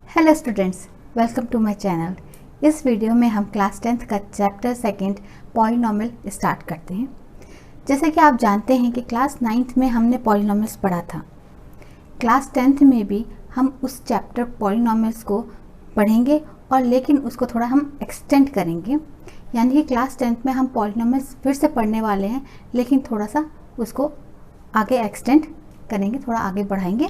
Hello students, welcome to my channel. इस video में हम क्लास 10th का चैप्टर 2 पॉलिनोमियल स्टार्ट करते हैं। जैसे कि आप जानते हैं कि क्लास 9th में हमने पॉलिनोमियल्स पढ़ा था। क्लास 10th में भी हम उस चैप्टर पॉलिनोमियल्स को पढ़ेंगे और लेकिन उसको थोड़ा हम एक्सटेंड करेंगे, यानी कि क्लास 10th में हम पॉलिनोमियल्स फिर से पढ़ने वाले हैं, लेकिन थोड़ा सा उसको आगे एक्सटेंड करेंगे, थोड़ा आगे बढ़ाएंगे।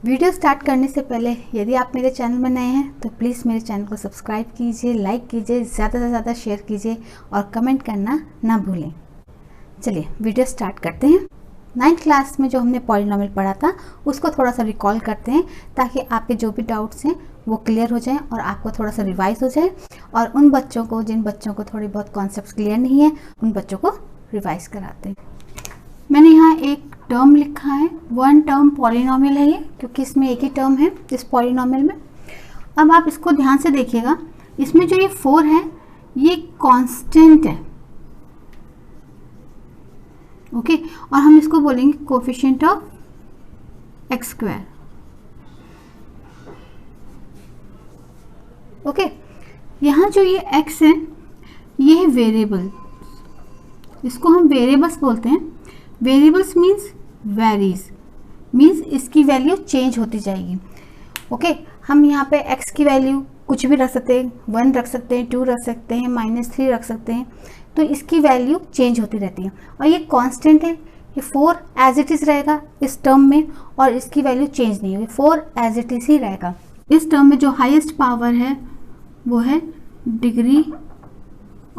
वीडियो स्टार्ट करने से पहले यदि आप मेरे चैनल में नए हैं तो प्लीज़ मेरे चैनल को सब्सक्राइब कीजिए, लाइक कीजिए, ज़्यादा से ज़्यादा शेयर कीजिए और कमेंट करना ना भूलें। चलिए वीडियो स्टार्ट करते हैं। 9th क्लास में जो हमने पॉलिनोमियल पढ़ा था उसको थोड़ा सा रिकॉल करते हैं ताकि आपके जो भी डाउट्स हैं वो क्लियर हो जाएं और आपको थोड़ा सा रिवाइज हो जाए, और उन बच्चों को जिन बच्चों को थोड़ी बहुत कॉन्सेप्ट क्लियर नहीं है उन बच्चों को रिवाइज कराते हैं। मैंने यहाँ एक टर्म लिखा है, वन टर्म पॉलिनोमियल है ये, क्योंकि इसमें एक ही टर्म है इस पॉलिनोमियल में। अब आप इसको ध्यान से देखिएगा, इसमें जो ये 4 है ये कांस्टेंट है, ओके, और हम इसको बोलेंगे coefficient of x square, okay. यहाँ जो ये x है ये है वेरिएबल, इसको हम वेरिएबल्स बोलते हैं। वेरिएबल्स मीन्स वेरीज, मीन्स इसकी वैल्यू चेंज होती जाएगी, ओके। हम यहाँ पे x की वैल्यू कुछ भी रख सकते हैं, 1 रख सकते हैं, 2 रख सकते हैं, -3 रख सकते हैं, तो इसकी वैल्यू चेंज होती रहती है। और ये कांस्टेंट है, ये 4 एज इट इज़ रहेगा इस टर्म में और इसकी वैल्यू चेंज नहीं होगी, 4 एज इट इज़ ही रहेगा। इस टर्म में जो हाईएस्ट पावर है वो है डिग्री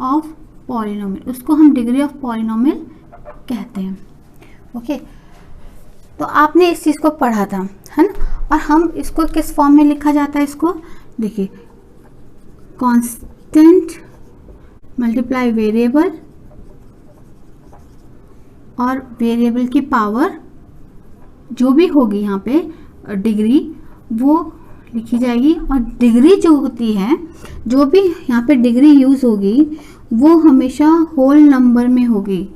ऑफ पॉलिनोमियल, उसको हम डिग्री ऑफ पॉलिनोमियल कहते हैं, ओके। तो आपने इस चीज़ को पढ़ा था, है ना। और हम इसको किस फॉर्म में लिखा जाता है, इसको देखिए, कांस्टेंट मल्टीप्लाई वेरिएबल और वेरिएबल की पावर जो भी होगी यहाँ पे डिग्री वो लिखी जाएगी। और डिग्री जो होती है, जो भी यहाँ पे डिग्री यूज होगी वो हमेशा होल नंबर में होगी,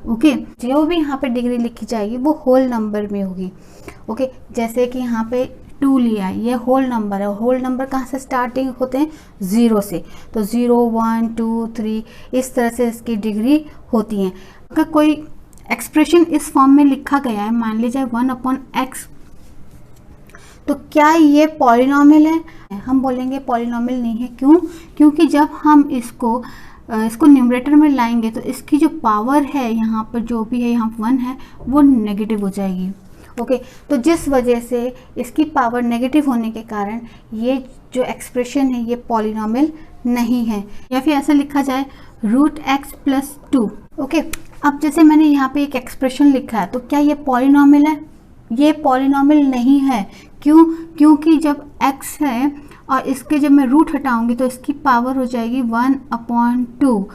ओके। जो भी यहाँ पे डिग्री लिखी जाएगी वो होल नंबर में होगी, ओके। जैसे कि यहाँ पे 2 लिया है, ये होल नंबर है। होल नंबर कहाँ से स्टार्टिंग होते हैं? 0 से, तो 0 1 2 3 इस तरह से इसकी डिग्री होती है। अगर कोई एक्सप्रेशन इस फॉर्म में लिखा गया है, मान लीजिए 1/x, तो क्या ये पॉलिनोमियल है? हम बोलेंगे पॉलिनोमियल नहीं है। क्यों? क्योंकि जब हम इसको न्यूमरेटर में लाएंगे तो इसकी जो पावर है यहाँ पर जो भी है, यहाँ 1 है, वो नेगेटिव हो जाएगी, ओके। तो जिस वजह से इसकी पावर नेगेटिव होने के कारण ये जो एक्सप्रेशन है ये पॉलिनोमियल नहीं है। या फिर ऐसा लिखा जाए √x + 2, ओके। अब जैसे मैंने यहाँ पे एक एक्सप्रेशन लिखा है, तो क्या ये पॉलिनोमियल है? ये पॉलिनोमियल नहीं है। क्यों? क्योंकि जब x है और इसके जब मैं रूट हटाऊंगी तो इसकी पावर हो जाएगी 1/2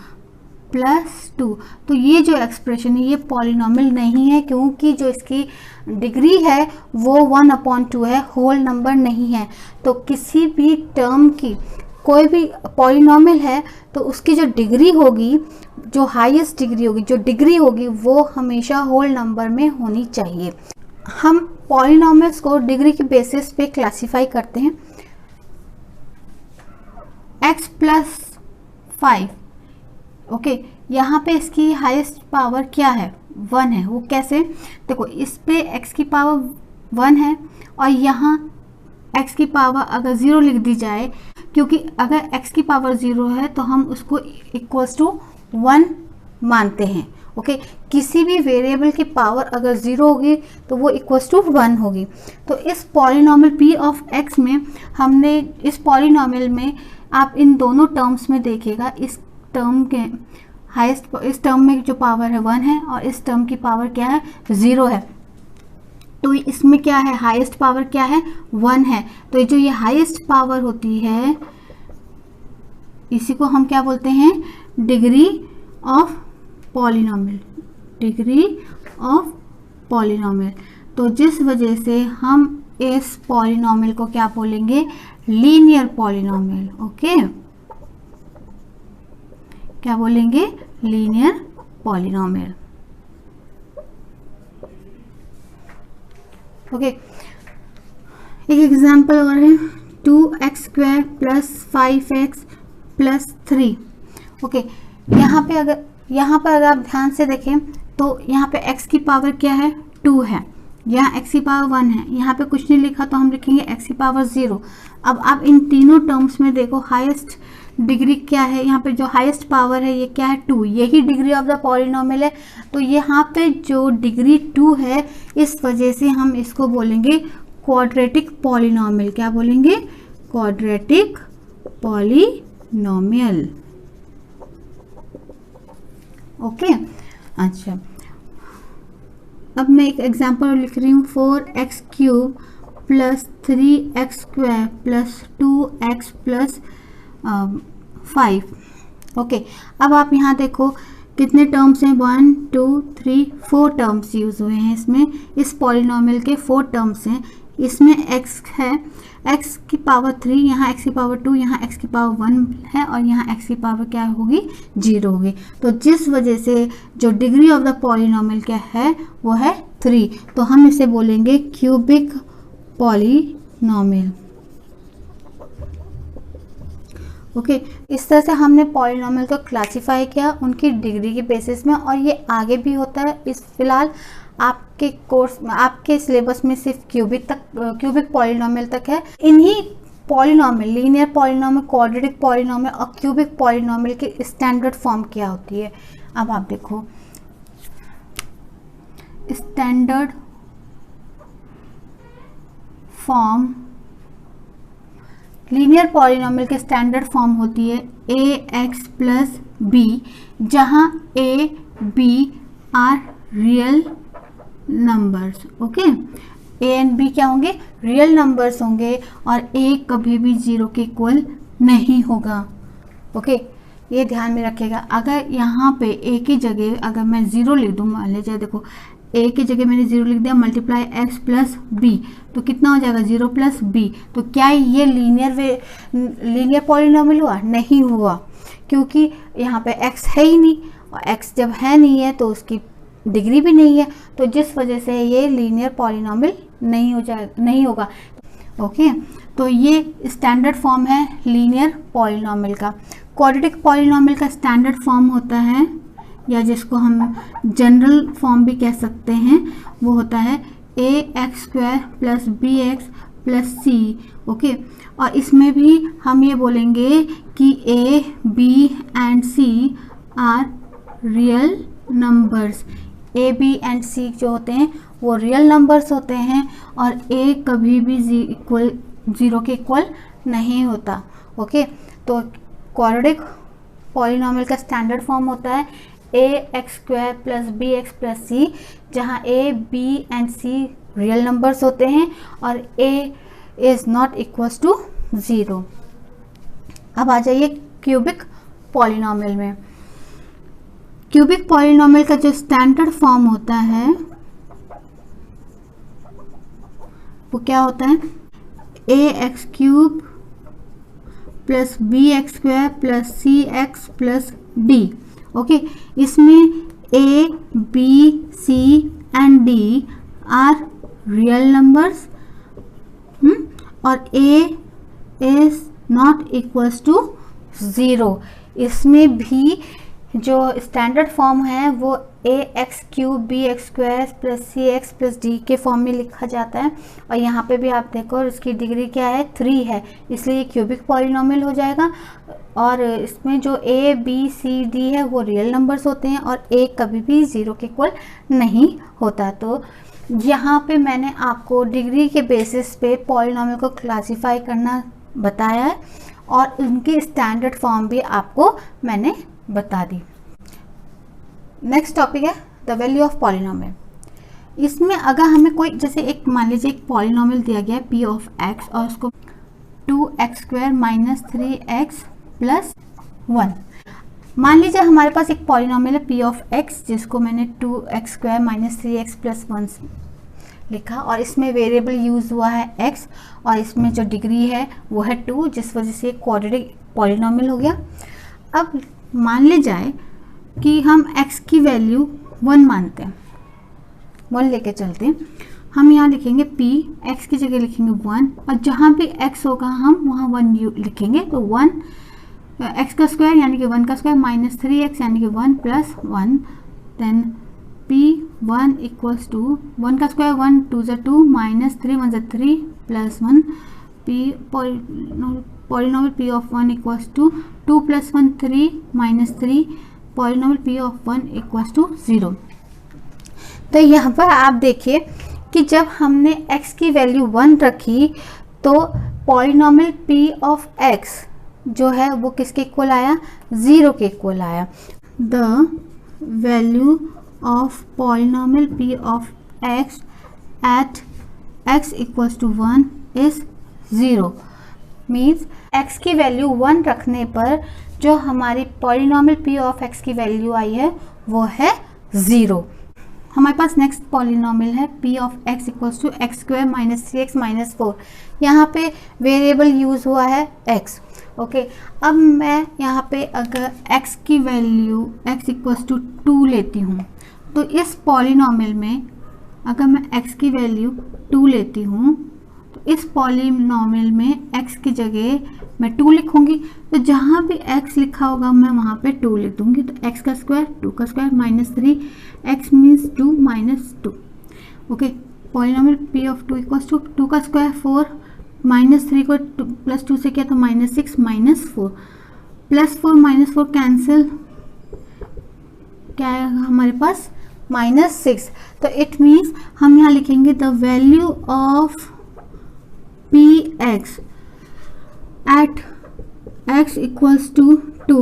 + 2, तो ये जो एक्सप्रेशन है ये पॉलिनोमियल नहीं है, क्योंकि जो इसकी डिग्री है वो 1/2 है, होल नंबर नहीं है। तो किसी भी टर्म की कोई भी पॉलिनोमियल है तो उसकी जो डिग्री होगी, जो हाईएस्ट डिग्री होगी, जो डिग्री होगी वो हमेशा होल नंबर में होनी चाहिए। हम पॉलिनोमियल्स को डिग्री के बेसिस पे क्लासिफाई करते हैं। x + 5, ओके, यहाँ पे इसकी हाईएस्ट पावर क्या है? 1 है। वो कैसे? देखो, इस पे x की पावर 1 है और यहाँ x की पावर अगर 0 लिख दी जाए, क्योंकि अगर x की पावर 0 है तो हम उसको =1 मानते हैं, ओके। किसी भी वेरिएबल की पावर अगर 0 होगी तो वो =1 होगी। तो इस पॉलिनोमियल p ऑफ x में हमने, इस पॉलिनोमियल में आप इन दोनों टर्म्स में देखिएगा, इस टर्म के हाईएस्ट, इस टर्म में जो पावर है 1 है और इस टर्म की पावर क्या है? 0 है। तो इसमें क्या है? हाईएस्ट पावर क्या है? 1 है। तो जो ये हाईएस्ट पावर होती है इसी को हम क्या बोलते हैं? Degree of polynomial, degree of polynomial. तो जिस वजह से हम इस पॉलिनोमियल को क्या बोलेंगे? Linear polynomial, okay. क्या बोलेंगे? Linear polynomial, okay. एक एग्जाम्पल और है 2x² plus 5x plus 3। Okay, यहाँ पर अगर आप ध्यान से देखें तो यहाँ पे x की पावर क्या है, 2 है, यहाँ x की पावर 1 है, यहाँ पे कुछ नहीं लिखा तो हम लिखेंगे x की पावर 0। अब आप इन तीनों टर्म्स में देखो हाईएस्ट डिग्री क्या है, यहाँ पे जो हाईएस्ट पावर है ये क्या है, 2, यही डिग्री ऑफ द पॉलिनोमियल है। तो यहाँ पे जो डिग्री 2 है इस वजह से हम इसको बोलेंगे क्वाड्रेटिक पॉलिनोमियल। क्या बोलेंगे, क्वाड्रेटिक पॉलिनोमियल। ओके, अच्छा अब मैं एक एग्जांपल लिख रही हूँ 4x³ plus 3x² plus 2x plus 5। Okay, अब आप यहाँ देखो कितने टर्म्स हैं, 1 2 3 4 टर्म्स यूज हुए हैं इसमें, इस पॉलिनोमियल के 4 टर्म्स हैं। इसमें x है, x की पावर 3, यहाँ x की पावर 2, यहाँ x की पावर 1 है और यहाँ x की पावर क्या होगी, 0 होगी। तो जिस वजह से जो डिग्री ऑफ द पॉलिनोमियल क्या है वो है 3, तो हम इसे बोलेंगे क्यूबिक पॉलिनोमियल। ओके, इस तरह से हमने पॉलिनोमियल को क्लासिफाई किया उनकी डिग्री के बेसिस में, और ये आगे भी होता है। इस फिलहाल आपके कोर्स में, आपके सिलेबस में सिर्फ क्यूबिक पॉलिनोमियल तक है। इन्हीं polynomial, linear polynomial, quadratic polynomial और क्यूबिक पॉलिनोमियल की स्टैंडर्ड फॉर्म क्या होती है। अब आप देखो स्टैंडर्ड फॉर्म, लीनियर पॉलिनोमियल के स्टैंडर्ड फॉर्म होती है ax प्लस b, जहाँ a b are real numbers. Okay, a and b क्या होंगे, रियल नंबर्स होंगे, और a कभी भी 0 के इक्वल नहीं होगा। ओके, ये ध्यान में रखिएगा। अगर यहाँ पे a की जगह अगर मैं 0 लिख दूँ, मान लीजिए देखो a की जगह मैंने 0 लिख दिया, मल्टीप्लाई x प्लस b, तो कितना हो जाएगा, 0 प्लस b। तो क्या ये लीनियर पॉलिनोमियल हुआ, नहीं हुआ, क्योंकि यहाँ पे x है ही नहीं, और x जब है नहीं है तो उसकी डिग्री भी नहीं है, तो जिस वजह से ये लीनियर पॉलिनोमियल नहीं होगा। ओके, तो ये स्टैंडर्ड फॉर्म है लीनियर पॉलिनोमियल का। क्वाड्रेटिक पॉलिनोमियल का स्टैंडर्ड फॉर्म होता है, या जिसको हम जनरल फॉर्म भी कह सकते हैं, वो होता है ax² plus bx plus c। Okay, और इसमें भी हम ये बोलेंगे कि a b and c are real numbers. a b and c जो होते हैं वो रियल नंबर्स होते हैं, और a कभी भी 0 के इक्वल नहीं होता। ओके, तो क्वाड्रेटिक पॉलिनोमियल का स्टैंडर्ड फॉर्म होता है ax² plus bx plus c, जहाँ a b and c real numbers होते हैं और a is not equals to 0। अब आ जाइए क्यूबिक पॉलिनोमियल में। क्यूबिक पॉलिनोमियल का जो स्टैंडर्ड फॉर्म होता है वो क्या होता है, ax³ plus bx² plus cx plus d। Okay, इसमें a b c and d are real numbers, और a is not equals to 0। इसमें भी जो स्टैंडर्ड फॉर्म है वो ax³ bx² plus cx plus d के फॉर्म में लिखा जाता है, और यहाँ पे भी आप देखो इसकी डिग्री क्या है, 3 है, इसलिए ये क्यूबिक पॉलिनोमियल हो जाएगा। और इसमें जो a b c d है वो रियल नंबर्स होते हैं, और a कभी भी 0 के इक्वल नहीं होता। तो यहाँ पे मैंने आपको डिग्री के बेसिस पे पॉलिनोमियल को क्लासीफाई करना बताया है, और उनकी स्टैंडर्ड फॉर्म भी आपको मैंने बता दी। नेक्स्ट टॉपिक है द वैल्यू ऑफ पॉलिनोमियल। इसमें अगर हमें कोई, जैसे एक मान लीजिए एक पॉलिनोमियल दिया गया है p ऑफ x, और उसको 2x² माइनस 3x प्लस 1। मान लीजिए हमारे पास एक पॉलिनोमियल है p ऑफ x, जिसको मैंने 2x² माइनस 3x प्लस 1 लिखा, और इसमें वेरिएबल यूज हुआ है x, और इसमें जो डिग्री है वो है 2, जिस वजह से क्वाड्रेटिक पॉलिनोमियल हो गया। अब मान ले जाए कि हम x की वैल्यू 1 मानते हैं, 1 लेके चलते हैं, हम यहाँ लिखेंगे p, x की जगह लिखेंगे 1 और जहाँ भी x होगा हम वहाँ 1 लिखेंगे। तो 1 x का स्क्वायर यानी कि 1 का स्क्वायर माइनस 3x यानी कि 1 plus 1, then p1 equals to 1 का स्क्वायर 1 2 ज़ा 2 माइनस 3 1 ज़ा 3 plus 1 p polynomial p of 1 equals to 2 plus 1 3 minus 3 polynomial p of 1 equals to 0। तो यहाँ पर आप देखिए कि जब हमने x की वैल्यू 1 रखी तो पॉलिनोमियल p ऑफ x जो है वो किसके इक्वल आया, 0 के इक्वल आया। The value of polynomial p of x at x equals to 1 is 0। Means x की वैल्यू 1 रखने पर जो हमारी पॉलिनोमियल p ऑफ x की वैल्यू आई है वो है 0। हमारे पास नेक्स्ट पॉलिनोमियल है p of x equals to X square minus 3x minus 4। यहाँ पे वेरिएबल यूज़ हुआ है x। ओके, अब मैं यहाँ पे अगर x की वैल्यू x इक्वल्स टू 2 लेती हूँ तो इस पॉलिनोमियल में अगर मैं x की वैल्यू 2 लेती हूँ तो इस पॉलिनोमियल में x की जगह मैं 2 लिखूंगी। तो जहाँ भी x लिखा होगा मैं वहाँ पे 2 लिख दूंगी। तो x का स्क्वायर 2 का square minus 3, x means 2 minus 2। Okay, polynomial p of 2 equals to 2 का स्क्वायर 4 माइनस 3 को प्लस 2 से किया तो minus 6 minus 4 plus 4 minus 4 cancel, क्या आएगा हमारे पास माइनस 6। तो इट मीन्स हम यहाँ लिखेंगे the value of px at x equals to 2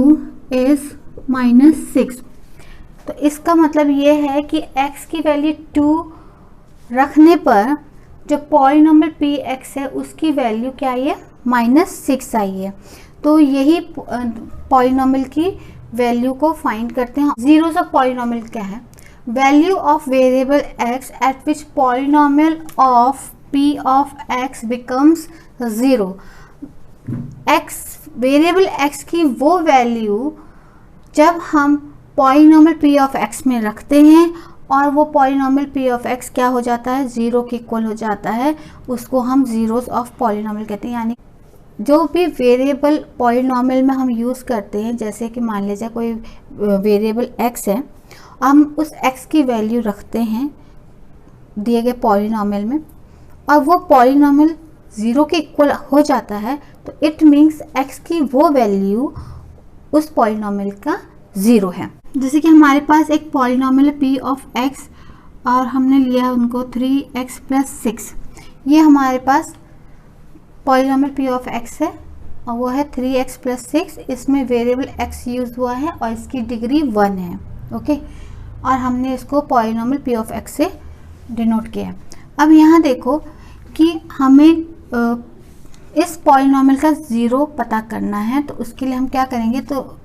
is minus 6। तो इसका मतलब ये है कि x की वैल्यू 2 रखने पर जो पॉलिनोमियल px है उसकी वैल्यू क्या आई है, माइनस 6 आई है। तो यही पॉलिनोमियल की वैल्यू को फाइंड करते हैं। जीरोस ऑफ पॉलिनोमियल क्या है, value of variable x eight which polynomial of p of x becomes 0। x variable x की वो वैल्यू जब हम पॉलिनोमियल p ऑफ x में रखते हैं और वो पॉलिनोमियल p ऑफ x क्या हो जाता है, 0 के इक्वल हो जाता है, उसको हम जीरोस ऑफ पॉलिनोमियल कहते हैं। यानी जो भी वेरिएबल पॉलिनोमियल में हम यूज़ करते हैं, जैसे कि मान लीजिए कोई वेरिएबल x है, हम उस x की वैल्यू रखते हैं दिए गए पॉलिनोमियल में और वो पॉलिनोमियल 0 के इक्वल हो जाता है, तो इट मीन्स x की वो वैल्यू उस पॉलिनोमियल का 0 है। जैसे कि हमारे पास एक पॉलिनोमियल p ऑफ x और हमने लिया उनको 3x प्लस 6। ये हमारे पास पॉलिनोमियल p ऑफ x है और वो है 3x प्लस 6। इसमें वेरिएबल x यूज़ हुआ है और इसकी डिग्री 1 है। ओके, और हमने इसको पॉलिनोमियल p ऑफ x से डिनोट किया। अब यहाँ देखो कि हमें इस पॉलिनोमियल का 0 पता करना है, तो उसके लिए हम क्या करेंगे, तो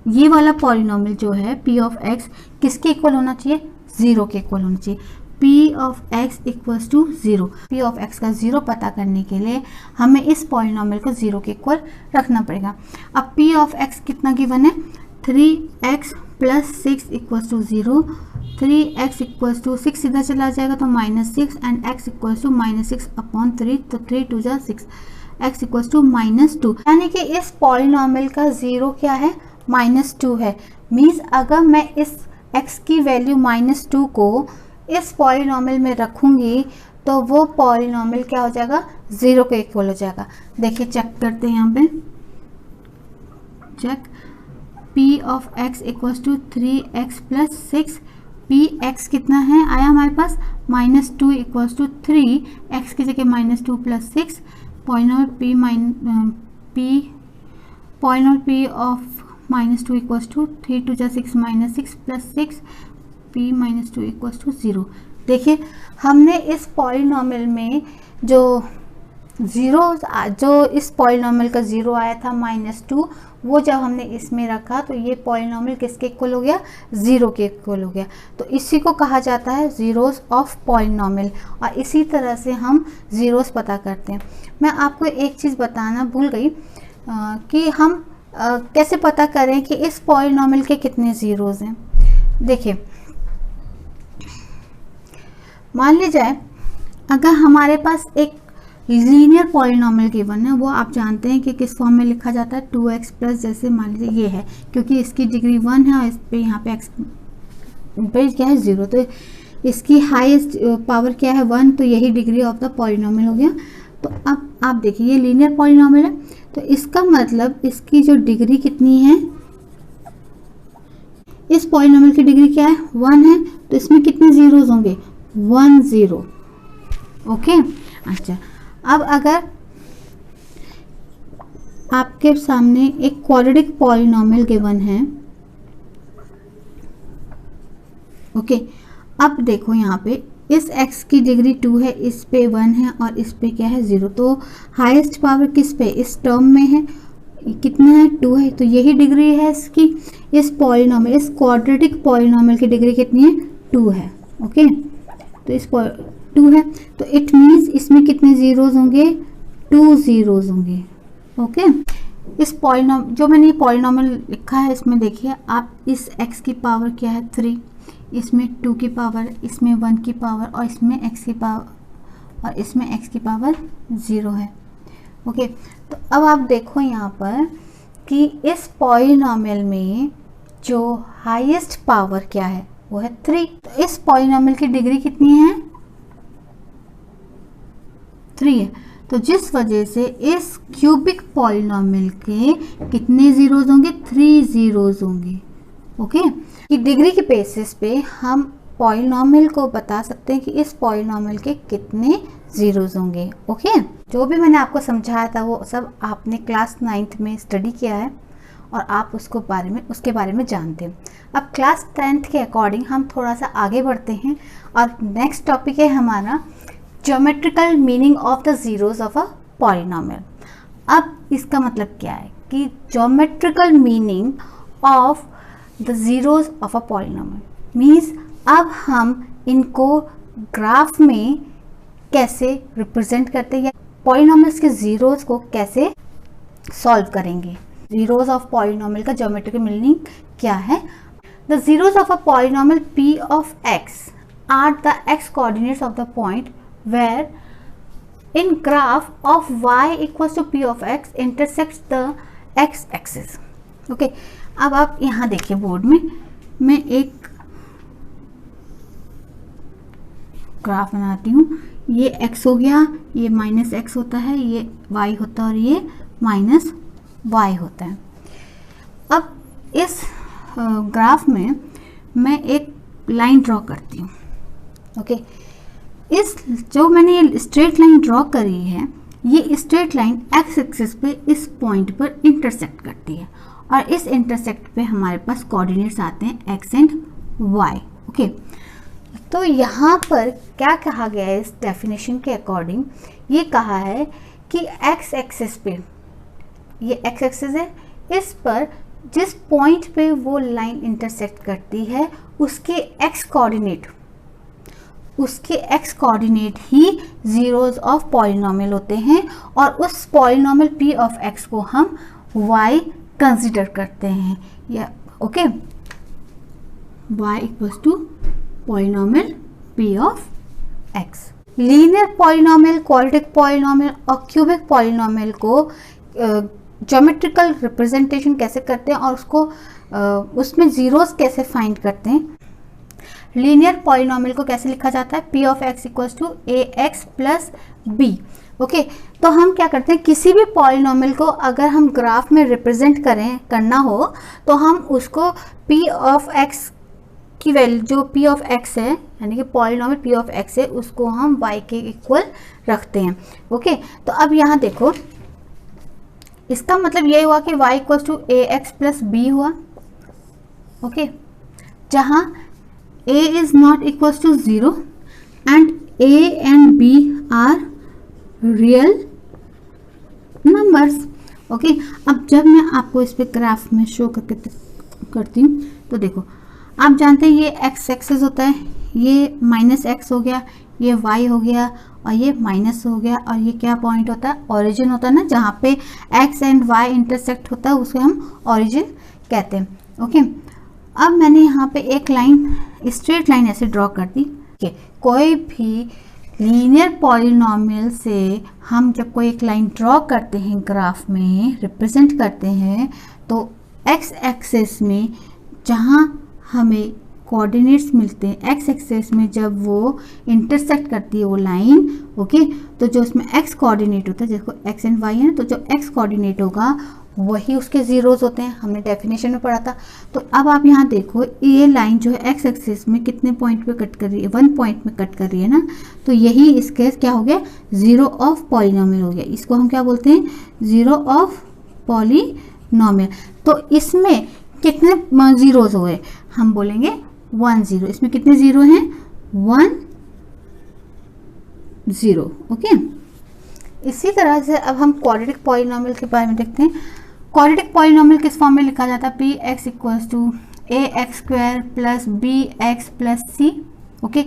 ये वाला पॉलिनोमियल जो है p ऑफ x किसके इक्वल होना चाहिए, 0 के इक्वल होना चाहिए। p of x equals to 0। p of x का 0 पता करने के लिए हमें इस पॉलिनोमियल को 0 के इक्वल रखना पड़ेगा। अब p ऑफ x कितना गिवन है, 3x plus 6 equals to 0। 3x equals to 6 इधर चला जाएगा तो minus 6 and x equals to minus 6 upon 3, तो 3 2 जा 6, x इक्वल्स टू माइनस 2। यानी कि इस पॉलिनोमियल का 0 क्या है, माइनस 2 है। मीन्स अगर मैं इस x की वैल्यू माइनस 2 को इस पॉलिनोमियल में रखूँगी तो वो पॉलिनोमियल क्या हो जाएगा, 0 के इक्वल हो जाएगा। देखिए चेक करते हैं यहाँ पे, check p of x equals to 3x plus 6। P X कितना है आया हमारे पास, माइनस 2 इक्वल्स टू 3, एक्स की जगह minus 2 plus 6। Polynomial p of minus 2 equals to 3 2 जा 6 minus 6 plus 6 p minus 2 equals to 0। देखिए हमने इस पॉलिनोमियल में जो इस पॉलिनोमियल का 0 आया था -2, वो जब हमने इसमें रखा तो ये पॉलिनोमियल किसके इक्वल हो गया, 0 के इक्वल हो गया। तो इसी को कहा जाता है जीरोस ऑफ पॉलिनोमियल, और इसी तरह से हम जीरोस पता करते हैं। मैं आपको एक चीज़ बताना भूल गई कि हम कैसे पता करें कि इस पॉलिनोमियल के कितने जीरोस हैं। देखिए मान ली जाए अगर हमारे पास एक लीनियर पॉलिनोमियल गिवन है, वो आप जानते हैं कि किस फॉर्म में लिखा जाता है, 2x प्लस, जैसे मान लीजिए ये है, क्योंकि इसकी डिग्री 1 है और इस पे यहाँ पे x पे क्या है 0, तो इसकी हाईएस्ट पावर क्या है 1, तो यही डिग्री ऑफ द पॉलिनोमियल हो गया। तो अब आप देखिए ये लीनियर पॉलिनोमियल है, तो इसका मतलब इसकी जो डिग्री कितनी है, इस पॉलिनोमियल की डिग्री क्या है 1 है, तो इसमें कितने जीरोज होंगे 1 0। ओके, अच्छा अब अगर आपके सामने एक क्वाड्रेटिक पॉलिनोमियल गिवन है, ओके, अब देखो यहाँ पे इस x की डिग्री 2 है, इस पे 1 है और इस पे क्या है 0, तो हाईएस्ट पावर किस पे, इस टर्म में है, कितना है 2 है, तो यही डिग्री है इसकी। इस पॉलिनोमियल, इस क्वाड्रेटिक पॉलिनोमियल की डिग्री कितनी है 2 है। ओके, तो इस 2 है, तो इट मीन्स इसमें कितने जीरोज होंगे 2 जीरोज होंगे। ओके, इस पॉलिनोमियल जो मैंने ये पॉलिनोमियल लिखा है, इसमें देखिए आप, इस x की पावर क्या है 3, इसमें 2 की पावर, इसमें 1 की पावर और इसमें x की पावर और इसमें x की पावर 0 है। ओके, तो अब आप देखो यहाँ पर कि इस पॉलिनोमियल में जो हाईएस्ट पावर क्या है वो है 3, तो इस पॉलिनोमियल की डिग्री कितनी है 3 है, तो जिस वजह से इस क्यूबिक पॉलिनोमियल के कितने जीरोज होंगे 3 जीरोज होंगे। ओके, कि डिग्री के बेसिस पे हम पॉलिनोमियल को बता सकते हैं कि इस पॉलिनोमियल के कितने जीरोज होंगे। ओके, जो भी मैंने आपको समझाया था वो सब आपने क्लास 9th में स्टडी किया है और आप उसके बारे में जानते हैं। अब क्लास 10th के अकॉर्डिंग हम थोड़ा सा आगे बढ़ते हैं और नेक्स्ट टॉपिक है हमारा geometrical meaning of the zeros of a polynomial. अब इसका मतलब क्या है कि geometrical meaning of the zeros of a polynomial means अब हम इनको ग्राफ में कैसे रिप्रेजेंट करते हैं, पॉलिनोमियल्स के जीरोज को कैसे सॉल्व करेंगे। जीरोज ऑफ पॉलिनोमियल का ज्योमेट्रिकल मीनिंग क्या है। The zeros of a polynomial p of x are the x coordinates of the point where in graph of y equals to p of x intersects the x axis. Okay, अब आप यहाँ देखिए board में मैं एक graph बनाती हूँ, ये x हो गया, ये माइनस x होता है, ये y होता है और ये माइनस y होता है। अब इस ग्राफ में मैं एक लाइन ड्रॉ करती हूँ। ओके, इस जो मैंने ये स्ट्रेट लाइन ड्रॉ करी है, ये स्ट्रेट लाइन x एक्सिस पे इस पॉइंट पर इंटरसेक्ट करती है और इस इंटरसेक्ट पे हमारे पास कोऑर्डिनेट्स आते हैं x एंड y। ओके, तो यहाँ पर क्या कहा गया है इस डेफिनेशन के अकॉर्डिंग, ये कहा है कि x एक्सिस पे, ये x एक्सिस है, इस पर जिस पॉइंट पे वो लाइन इंटरसेक्ट करती है उसके x coordinate he zeros of polynomial होते हैं और उस पॉलिनोमियल p ऑफ x को हम y कंसिडर करते हैं। या okay, y equals to polynomial p of x। Linear polynomial, quadratic polynomial और क्यूबिक पॉलिनोमियल को ज्योमेट्रिकल रिप्रेजेंटेशन कैसे करते हैं और उसको उसमें जीरोस कैसे फाइंड करते हैं। लीनियर पॉलिनोमियल को कैसे लिखा जाता है, p of x equals to ax plus b। Okay, तो हम क्या करते हैं, किसी भी पॉलिनोमियल को अगर हम ग्राफ में रिप्रेजेंट करना हो तो हम उसको p ऑफ x की वैल्यू, जो p ऑफ x है यानी कि पॉलिनोमियल p ऑफ x है, उसको हम y के इक्वल रखते हैं। ओके, तो अब यहाँ देखो, इसका मतलब ये हुआ कि y equals to ax plus b हुआ। ओके, जहाँ a is not equals to 0 and a and b are real numbers. Okay, अब जब मैं आपको इस पे ग्राफ में शो करती हूँ तो देखो, आप जानते हैं ये x एक्सिस होता है, ये माइनस x हो गया, ये y हो गया और ये माइनस हो गया और ये क्या पॉइंट होता है, ओरिजिन होता है ना, जहाँ पे x एंड y इंटरसेक्ट होता है उसे हम ओरिजिन कहते हैं। ओके, अब मैंने यहाँ पे एक लाइन, स्ट्रेट लाइन ऐसे ड्रॉ कर दी। कोई भी लीनियर पॉलिनॉमियल से हम जब कोई एक लाइन ड्रॉ करते हैं, ग्राफ में रिप्रेजेंट करते हैं, तो एक्स एक्सिस में जहाँ हमें कोऑर्डिनेट्स मिलते हैं, एक्स एक्सिस में जब वो इंटरसेक्ट करती है वो लाइन, ओके, तो जो उसमें एक्स कोऑर्डिनेट होता है, जिसको एक्स एंड वाई है, तो जो एक्स कोऑर्डिनेट होगा वही उसके जीरोस होते हैं, हमने डेफिनेशन में पढ़ा था। तो अब आप यहाँ देखो, ये लाइन जो है एक्स एक्सिस में कितने पॉइंट पे कट कर रही है, 1 पॉइंट में कट कर रही है ना, तो यही इसके क्या हो गया, जीरो ऑफ पॉलिनॉमियल हो गया। इसको हम क्या बोलते हैं, जीरो ऑफ पॉलिनॉमियल। तो इसमें कितने जीरोस हुए, हम बोलेंगे 1 0। इसमें कितने जीरो हैं, 1 0, ओके। इसी तरह से अब हम क्वाड्रेटिक पॉलिनॉमियल के बारे में देखते हैं। क्वाड्रेटिक पॉलिनॉमियल किस फॉर्म में लिखा जाता है, P X equals to A x square plus B x plus C, okay.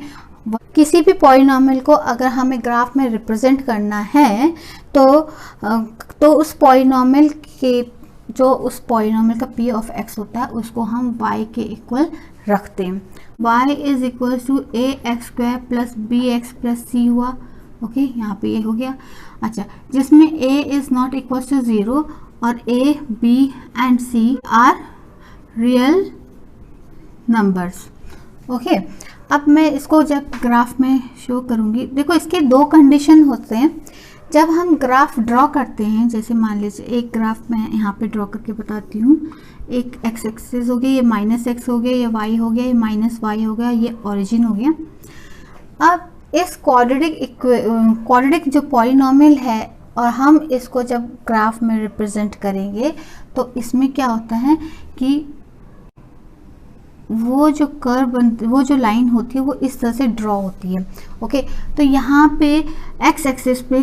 किसी भी पॉलिनॉमियल को अगर हमें ग्राफ में रिप्रेजेंट करना है तो उस पॉलिनॉमियल के जो उस पॉलिनॉमियल का पी ऑफ एक्स होता है उसको हम y के इक्वल रखते हैं। y is equal to A x square plus B x plus c हुआ, ओके, यहाँ पे ये हो गया। अच्छा, जिसमें a is not equal to 0 और a, b and c are real numbers, okay. अब मैं इसको जब ग्राफ में शो करूँगी, देखो इसके 2 कंडीशन होते हैं जब हम ग्राफ ड्रॉ करते हैं। जैसे मान लीजिए एक ग्राफ मैं यहाँ पे ड्रॉ करके बताती हूँ, एक एक्स एक्सिस हो गया, ये माइनस एक्स हो गया, ये वाई हो गया, ये माइनस वाई हो गया, ये ओरिजिन हो गया। अब इस क्वाड्रेटिक जो पॉलिनॉमियल है और हम इसको जब ग्राफ में रिप्रेजेंट करेंगे तो इसमें क्या होता है कि वो जो वो जो लाइन होती है वो इस तरह से ड्रॉ होती है, ओके। तो यहाँ पे एक्स एक्सिस पे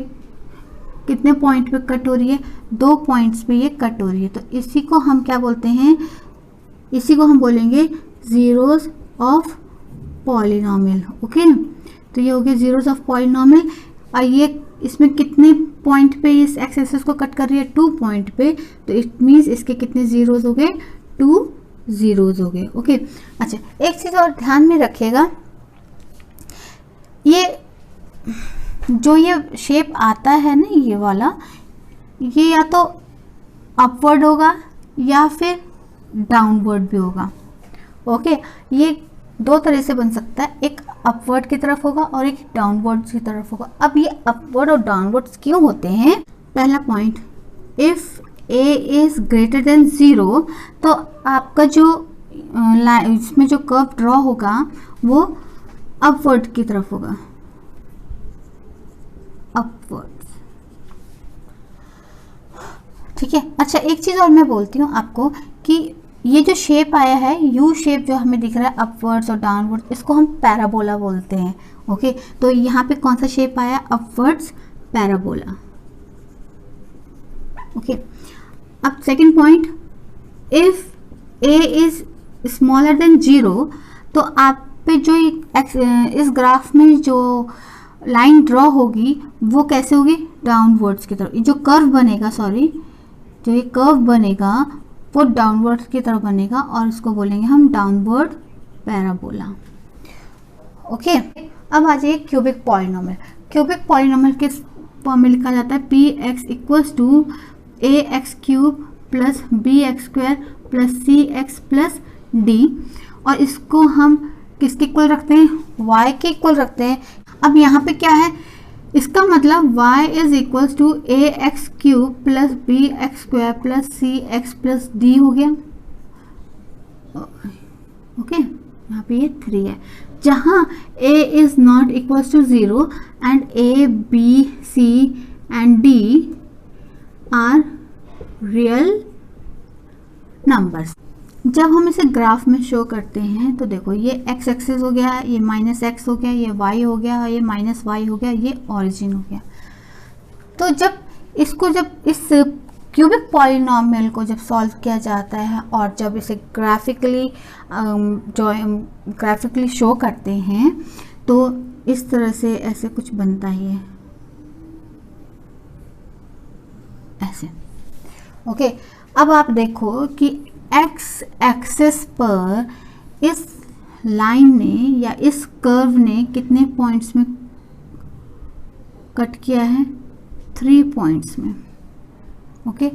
कितने पॉइंट पे कट हो रही है, 2 पॉइंट्स पे ये कट हो रही है। तो इसी को हम क्या बोलते हैं, इसी को हम बोलेंगे जीरोस ऑफ पॉलिनॉमियल, ओके। तो ये हो गया जीरोस ऑफ पॉलिनॉमियल। और ये इसमें कितने पॉइंट पे इस एक्स एक्सिस को कट कर रही है, 2 पॉइंट पे, तो इट मीन्स इसके कितने जीरोस हो गए, 2 जीरोस हो गए, ओके। अच्छा, एक चीज़ और ध्यान में रखिएगा, ये जो ये शेप आता है ना, ये वाला, ये या तो अपवर्ड होगा या फिर डाउनवर्ड भी होगा, ओके। ये 2 तरह से बन सकता है, एक अपवर्ड की तरफ होगा और एक डाउनवर्ड की तरफ होगा। अब ये अपवर्ड और डाउनवर्ड क्यों होते हैं, पहला point, if a is greater than 0, तो आपका जो इसमें जो कर्व ड्रॉ होगा वो अपवर्ड की तरफ होगा, अपवर्ड, ठीक है। अच्छा, एक चीज़ और मैं बोलती हूँ आपको कि ये जो शेप आया है, यू शेप जो हमें दिख रहा है अपवर्ड्स और डाउनवर्ड्स, इसको हम पैराबोला बोलते हैं, ओके। तो यहाँ पे कौन सा शेप आया, अपवर्ड्स पैराबोला, ओके। अब second point, if a is smaller than 0, तो आप पे जो इस ग्राफ में जो लाइन ड्रॉ होगी वो कैसे होगी, डाउनवर्ड्स की तरफ। जो कर्व बनेगा, सॉरी, जो ये कर्व बनेगा वो डाउनवर्ड्स की तरफ बनेगा और उसको बोलेंगे हम डाउनवर्ड पैराबोला, ओके। अब आ जाइए क्यूबिक पॉलिनॉमियल। क्यूबिक पॉलिनॉमियल किस फॉर्म में लिखा जाता है, P X equals to A X cube plus B X square plus C X plus D, और इसको हम किसके इक्वल रखते हैं, y के इक्वल रखते हैं। अब यहाँ पे क्या है, इसका मतलब y is equals to A X cube plus B X square plus C X plus D हो गया, ओके। यहाँ पे ये 3 है, जहाँ a is not equals to 0 and a, b, c and d are real numbers. जब हम इसे ग्राफ में शो करते हैं तो देखो, ये एक्स एक्सिस हो गया, ये माइनस एक्स हो गया, ये वाई हो गया, ये माइनस वाई हो गया, ये ओरिजिन हो गया। तो जब इस क्यूबिक पॉलिनॉमियल को जब सॉल्व किया जाता है और जब इसे ग्राफिकली शो करते हैं तो इस तरह से ऐसे कुछ बनता ही है, ऐसे, ओके। अब आप देखो कि एक्स एक्सिस पर इस लाइन ने या इस कर्व ने कितने पॉइंट्स में कट किया है 3 पॉइंट्स में। ओके,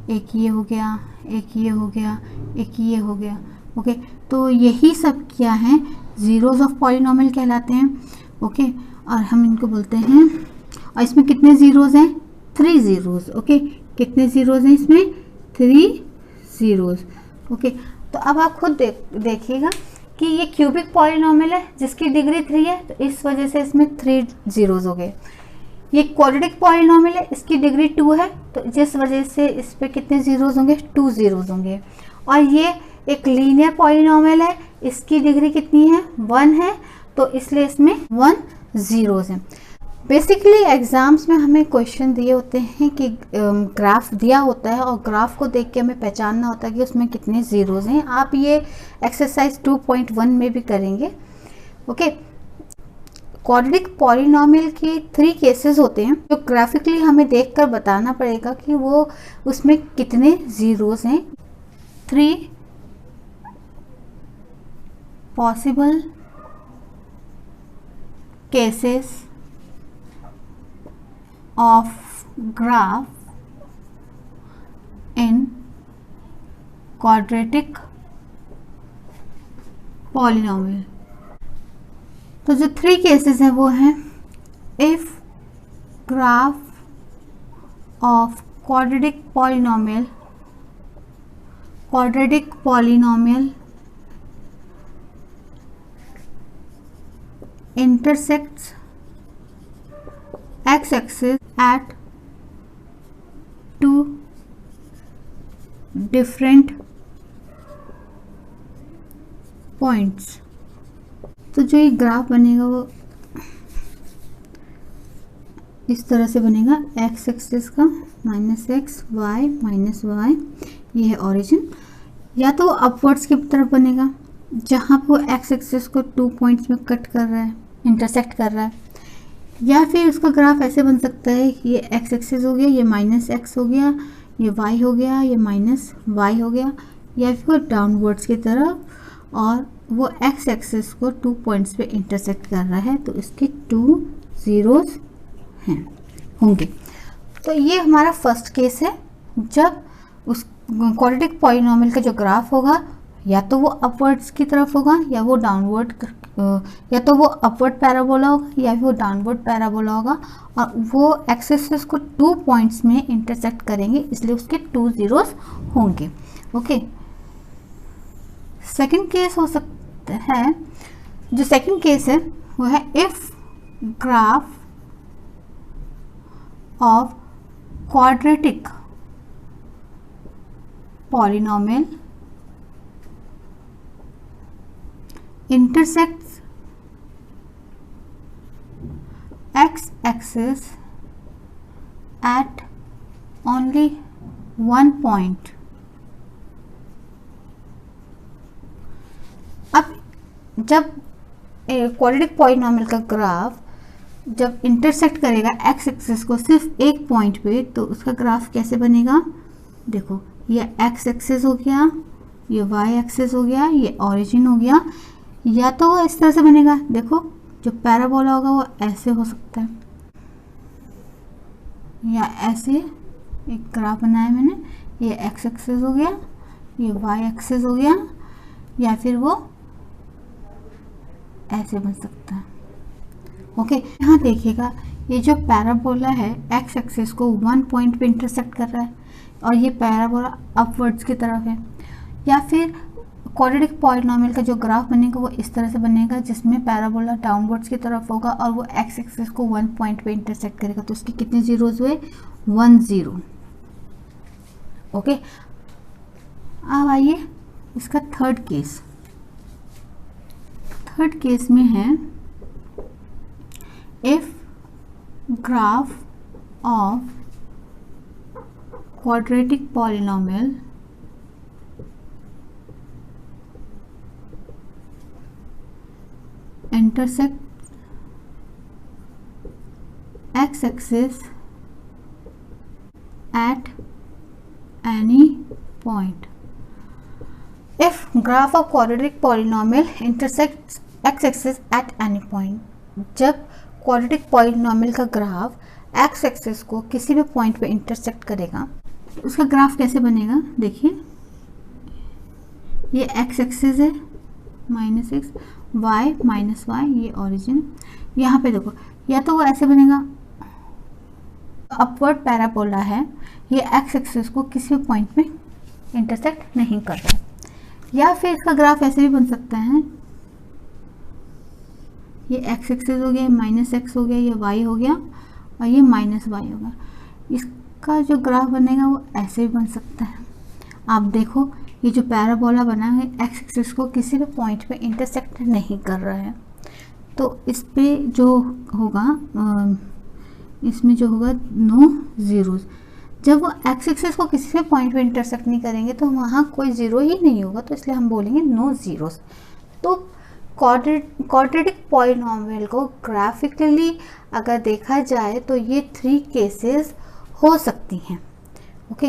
एक ये हो गया, एक ये हो गया, एक ये हो गया। ओके, तो यही सब क्या है, जीरोस ऑफ पॉलिनोमियल कहलाते हैं। ओके, और हम इनको बोलते हैं, और इसमें कितने जीरोस हैं, 3 जीरोस। ओके, कितने जीरोस हैं इसमें, 3 जीरोस। ओके, तो अब आप खुद देखिएगा कि ये क्यूबिक पॉलिनोमियल है जिसकी डिग्री 3 है, तो इस वजह से इसमें 3 जीरोस हो गए। ये क्वाड्रेटिक पॉलिनोमियल है, इसकी डिग्री 2 है, तो जिस वजह से इस पे कितने जीरोस होंगे, 2 जीरोस होंगे। और ये एक लीनियर पॉलिनोमियल है, इसकी डिग्री कितनी है, 1 है, तो इसलिए इसमें 1 जीरोस हैं। बेसिकली एग्जाम्स में हमें क्वेश्चन दिए होते हैं कि ग्राफ दिया होता है और ग्राफ को देख के हमें पहचानना होता है कि उसमें कितने जीरोस हैं। आप ये एक्सरसाइज 2.1 में भी करेंगे। ओके, क्वाड्रेटिक पॉलिनोमियल के 3 केसेस होते हैं जो ग्राफिकली हमें देखकर बताना पड़ेगा कि वो उसमें कितने जीरोस हैं। 3 possible cases of graph in quadratic polynomial। तो जो 3 केसेस हैं वो हैं, if graph of quadratic polynomial intersects x-axis at 2 different points। तो जो ये ग्राफ बनेगा वो इस तरह से बनेगा, x एक्सिस का -x, y -y, ये है ओरिजिन। या तो अपवर्ड्स की तरफ बनेगा जहाँ वो x एक्सिस को 2 पॉइंट्स में कट कर रहा है, इंटरसेक्ट कर रहा है। या फिर उसका ग्राफ ऐसे बन सकता है कि ये x एक्सिस हो गया, ये -x हो गया, ये y हो गया, ये -y हो गया। या फिर डाउनवर्ड्स की तरफ और वो x एक्सिस को 2 पॉइंट्स पे इंटरसेक्ट कर रहा है, तो इसके 2 जीरोस हैं होंगे। तो ये हमारा फर्स्ट केस है, जब उस क्वाड्रेटिक पॉलिनोमियल का जो ग्राफ होगा या तो वो अपवर्ड्स की तरफ होगा या वो डाउनवर्ड, या तो वो अपवर्ड पैराबोला होगा या वो डाउनवर्ड पैराबोला होगा, और वो एक्स एक्सिस को 2 पॉइंट्स में इंटरसेक्ट करेंगे, इसलिए उसके 2 जीरोस होंगे। ओके, सेकंड केस हो सकता है, जो सेकंड केस है वो है if graph of quadratic polynomial intersects x-axis at only 1 point। अब जब क्वाड्रेटिक पॉलिनोमियल का ग्राफ जब इंटरसेक्ट करेगा x एक्सिस को सिर्फ एक पॉइंट पे, तो उसका ग्राफ कैसे बनेगा, देखो ये x एक्सिस हो गया, ये y एक्सिस हो गया, ये ओरिजिन हो गया। या तो वो इस तरह से बनेगा, देखो जो पैराबोला होगा वो ऐसे हो सकता है, या ऐसे एक ग्राफ बनाया मैंने, ये x एक्सिस हो गया, ये y एक्सिस हो गया, या फिर वो ऐसे बन सकता है। ओके, यहाँ देखिएगा ये जो पैराबोला है x एक्सिस को 1 पॉइंट पे इंटरसेक्ट कर रहा है और ये पैराबोला अपवर्ड्स की तरफ है। या फिर क्वाड्रेटिक पॉलिनोमियल का जो ग्राफ बनेगा वो इस तरह से बनेगा जिसमें पैराबोला डाउनवर्ड्स की तरफ होगा और वो x एक्सिस को 1 पॉइंट पे इंटरसेक्ट करेगा, तो उसके कितने जीरोस हुए, 1 जीरो। ओके, अब आइए इसका थर्ड केस। थर्ड केस में है if graph of quadratic polynomial intersect x axis at any point। if graph of quadratic polynomial intersects x axis at any point, जब क्वाड्रेटिक पॉलिनोमियल का graph x axis को किसी भी point पे intersect करेगा तो उसका ग्राफ कैसे बनेगा, देखिए ये एक्स एक्सिस है -x, y -y, ये ओरिजिन। यहाँ पे देखो या तो वो ऐसे बनेगा, अपवर्ड पैराबोला है, ये एक्स एक्सिस को किसी भी पॉइंट पे इंटरसेक्ट नहीं कर रहा है। या फिर इसका ग्राफ ऐसे भी बन सकता है, ये एक्स एक्सिस हो गया, -x हो गया, ये y हो गया और ये -y होगा। इसका जो ग्राफ बनेगा वो ऐसे भी बन सकता है। आप देखो ये जो पैराबोला बना है एक्स एक्सिस को किसी भी पॉइंट पे इंटरसेक्ट नहीं कर रहा है, तो इस पे जो होगा इसमें जो होगा नो ज़ीरोज़। जब वो एक्स एक्सिस को किसी भी पॉइंट पे इंटरसेक्ट नहीं करेंगे तो वहाँ कोई ज़ीरो ही नहीं होगा, तो इसलिए हम बोलेंगे नो ज़ीरोज़। तो क्वाड्रेटिक पॉलिनोमियल को ग्राफिकली अगर देखा जाए तो ये 3 केसेस हो सकती हैं। ओके,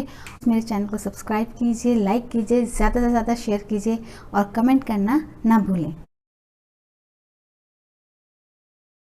मेरे चैनल को सब्सक्राइब कीजिए, लाइक कीजिए, ज़्यादा से ज़्यादा शेयर कीजिए और कमेंट करना ना भूलें।